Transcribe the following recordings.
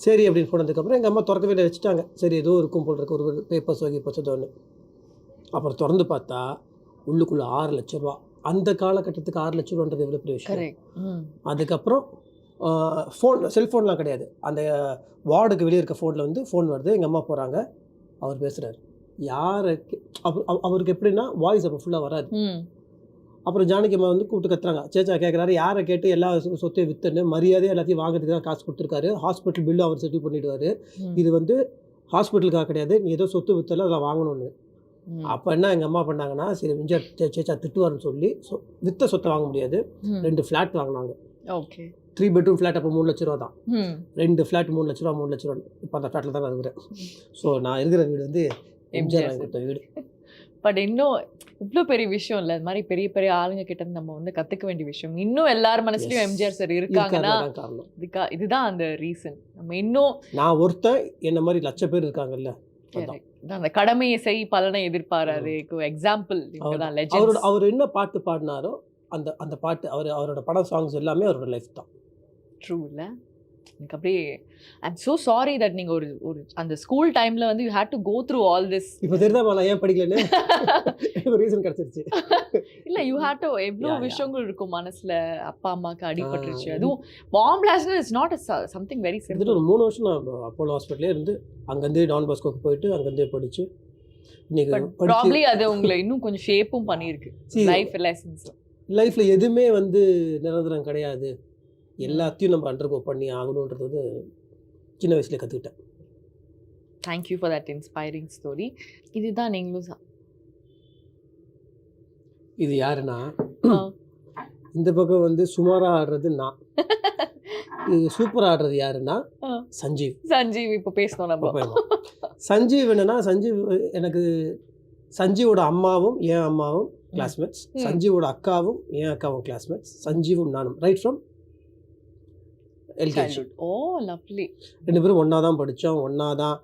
சரி அப்படின்னு போனதுக்கப்புறம் எங்கள் அம்மா திறக்கவே இல்லை, வச்சுட்டாங்க. சரி ஏதோ இருக்கும் போல் இருக்கு, ஒரு பேப்பர்ஸ் வாங்கி பச்சதோன்னு. அப்புறம் திறந்து பார்த்தா உள்ளுக்குள்ளே 6 லட்ச ரூபா. அந்த காலகட்டத்துக்கு 6 லட்ச ரூபான்றது எவ்வளோ பெரிய விஷயம். அதுக்கப்புறம் செல்ஃபோன்லாம் கிடையாது. அந்த வார்டுக்கு வெளியே இருக்க ஃபோனில் வந்து ஃபோன் வருது. எங்கள் அம்மா போகிறாங்க, அவர் பேசுகிறார். யாருக்கு அவருக்கு எப்படின்னா வாய்ஸ் அப்போ ஃபுல்லாக வராது. அப்புறம் ஜானகி அம்மா வந்து கூப்பிட்டு கத்துறாங்க. சேச்சா கேட்குறாரு, யாரை கேட்டு எல்லா சொத்தையும் விற்றுன்னு மரியாதையாக எல்லாத்தையும் வாங்குறதுக்கு தான் காசு கொடுத்துருக்காரு. ஹாஸ்பிட்டல் பில்லும் அவர் செட்டில் பண்ணிவிடுவார். இது வந்து ஹாஸ்பிட்டலுக்காக கிடையாது, நீ ஏதோ சொத்து விற்றல அதை வாங்கணும்னு. அப்போ என்ன எங்கள் அம்மா பண்ணாங்கன்னா, சரி எம்ஜிஆர் சேச்சா திட்டுவார்னு சொல்லி விற்ற சொத்தை வாங்க முடியாது, 2 ஃப்ளாட் வாங்கினாங்க. Okay, 3 bedroom flat. அப்போ 3 லட்ச ரூபா தான். 2 ஃப்ளாட் 3 லட்ச ரூபா, 3 லட்ச ரூபா. இப்போ அந்த ஃப்ளாட்டில் தான் நான் இருக்கிறேன். ஸோ நான் இருக்கிற வீடு வந்து எம்ஜிஆர் வாங்கி கொடுத்த வீடு. பட் இன்னும் இவ்வளோ பெரிய விஷயம் இல்லை, இது மாதிரி பெரிய பெரிய ஆளுங்க கிட்ட இருந்து நம்ம வந்து கற்றுக்க வேண்டிய விஷயம். இன்னும் எல்லார் மனசுலையும் எம்ஜிஆர் சார் இருக்காங்கன்னா இதுதான் அந்த ரீசன். நம்ம இன்னும் நான் ஒருத்தன் என்ன மாதிரி லட்ச பேர் இருக்காங்கல்ல, அந்த கடமையை செய் பலனை எதிர்பாராது எக்ஸாம்பிள். அவர் என்ன பாட்டு பாடினாரோ அந்த அந்த பாட்டு அவரோட படம் சாங்ஸ் எல்லாமே அவரோட லைஃப் தான். ட்ரூ இல்லை? எனக்கு அப்படியே ஐம் ஸோ சாரி தட் நீங்கள் ஒரு அந்த ஸ்கூல் டைமில் வந்து you had to go through all this. இப்போ தெரியுதா நான் ஏன் படிக்கலன்னு ரீசன் கிடச்சிருச்சு. இல்லை, யூ ஹேட் டு எவ்வளோ விஷயங்கள் இருக்கும் மனசில். அப்பா அம்மாவுக்கு அடிபட்டுருச்சு, அதுவும் bomb blast is not something very simple. ஒரு 3 வருஷம் நான் அப்போலோ ஹாஸ்பிட்டலே இருந்து அங்கேருந்து டான் பாஸ்கோக்கு போயிட்டு அங்கேருந்தே படித்து ப்ராபப்லி அது உங்களை இன்னும் கொஞ்சம் ஷேப்பும் பண்ணியிருக்கு. லைஃப் லெசன்ஸ் லைஃப்பில் எதுவுமே வந்து நிரந்தரம் கிடையாது, எல்லாத்தையும் நம்ம அண்டர்கோ பண்ணி ஆகணுன்றது வந்து சின்ன வயசுல கற்றுக்கிட்டேன். Thank you for that inspiring story. இதுதான் நீங்களும் இது யாருன்னா, இந்த பக்கம் வந்து சுமாராக ஆடுறது நான், இது சூப்பராக ஆடுறது யாருன்னா சஞ்சீவ். இப்போ பேசணும் நம்ம. சஞ்சீவ் என்னன்னா, எனக்கு சஞ்சீவோட அம்மாவும் என் அம்மாவும் கிளாஸ்மேட்ஸ், சஞ்சீவோட அக்காவும் என் அக்காவும் கிளாஸ்மேட்ஸ், சஞ்சீவும் நானும் right from LKG. O lovely. 2 பேரும் ஒன்றா தான் படித்தோம், ஒன்றா தான்.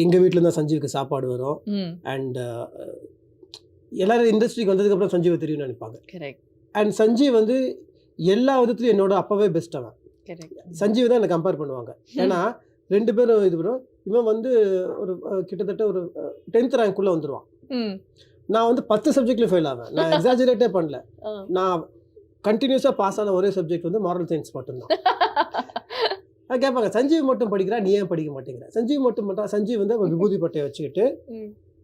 எங்கள் வீட்டில் தான் சஞ்சீவுக்கு சாப்பாடு வரும். அண்ட் எல்லோரும் இண்டஸ்ட்ரிக்கு வந்ததுக்கப்புறம் சஞ்சீவை தெரியும்னு நினைப்பாங்க. அண்ட் சஞ்சீவ் வந்து எல்லா விதத்துலையும் என்னோட அப்பாவே பெஸ்ட். அவன் சஞ்சீவ் தான் என்னை கம்பேர் பண்ணுவாங்க. ஏன்னா 2 பேரும் இது பண்ணுவோம். இவன் வந்து ஒரு கிட்டத்தட்ட ஒரு 10th ரேங்க்குள்ளே வந்துடுவான். நான் வந்து 10 சப்ஜெக்ட்லையும் ஃபெயில் ஆவேன். நான் எக்ஸாஜரேட்டே பண்ணல. நான் கண்டினியூஸாக பாஸ் ஆன ஒரே சப்ஜெக்ட் வந்து மாரல் சயின்ஸ் மட்டும்தான். கேட்பாங்க, சஞ்சீவ் மட்டும் படிக்கிறா, நீ ஏன் படிக்க மாட்டேங்கிற? சஞ்சீவ் மட்டும் பண்ணுறான். சஞ்சீவ் வந்து ஒரு விபூதி பட்டையை வச்சுக்கிட்டு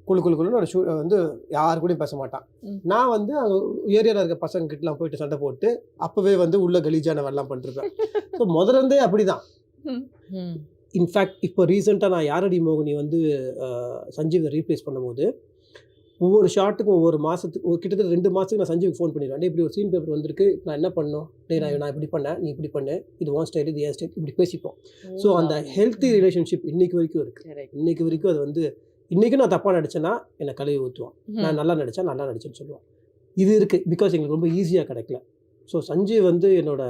குழுன்னு ஒரு வந்து யாரு கூடயும் பேச மாட்டான். நான் வந்து அங்கே ஏரியாவில் இருக்க பசங்க கிட்டலாம் போயிட்டு சண்டை போட்டு அப்போவே வந்து உள்ள கலீஜான வெள்ளம் பண்ணிருப்பேன். ஸோ முதலேருந்தே அப்படி தான். இன்ஃபேக்ட் இப்போ ரீசெண்டாக நான் யாரடி மோகினி வந்து சஞ்சீவை ரீப்ளேஸ் பண்ணும்போது ஒவ்வொரு ஷார்ட்டுக்கும் ஒவ்வொரு மாதத்துக்கு கிட்டத்தட்ட 2 மாதத்துக்கு நான் சஞ்சீவுக்கு ஃபோன் பண்ணிடுவேன். இப்படி ஒரு சீன் பேப்பர் வந்திருக்கு, நான் என்ன பண்ணணும், நான் இப்படி பண்ணேன், நீ இப்படி பண்ணு, இது உன் ஸ்டைல், இது என் ஸ்டைல், இப்படி பேசிப்போம். ஸோ அந்த ஹெல்த்தி ரிலேஷன்ஷிப் இன்னைக்கு வரைக்கும் இருக்குது. இன்னைக்கு வரைக்கும் அது வந்து இன்றைக்கும் நான் தப்பாக நடித்தேன்னா என்னை கழுவி ஊற்றுவான், நான் நல்லா நடித்தேன்னு சொல்லுவான். இது இருக்குது பிகாஸ் எங்களுக்கு ரொம்ப ஈஸியாக கிடைக்கல. ஸோ சஞ்சீவ் வந்து என்னோட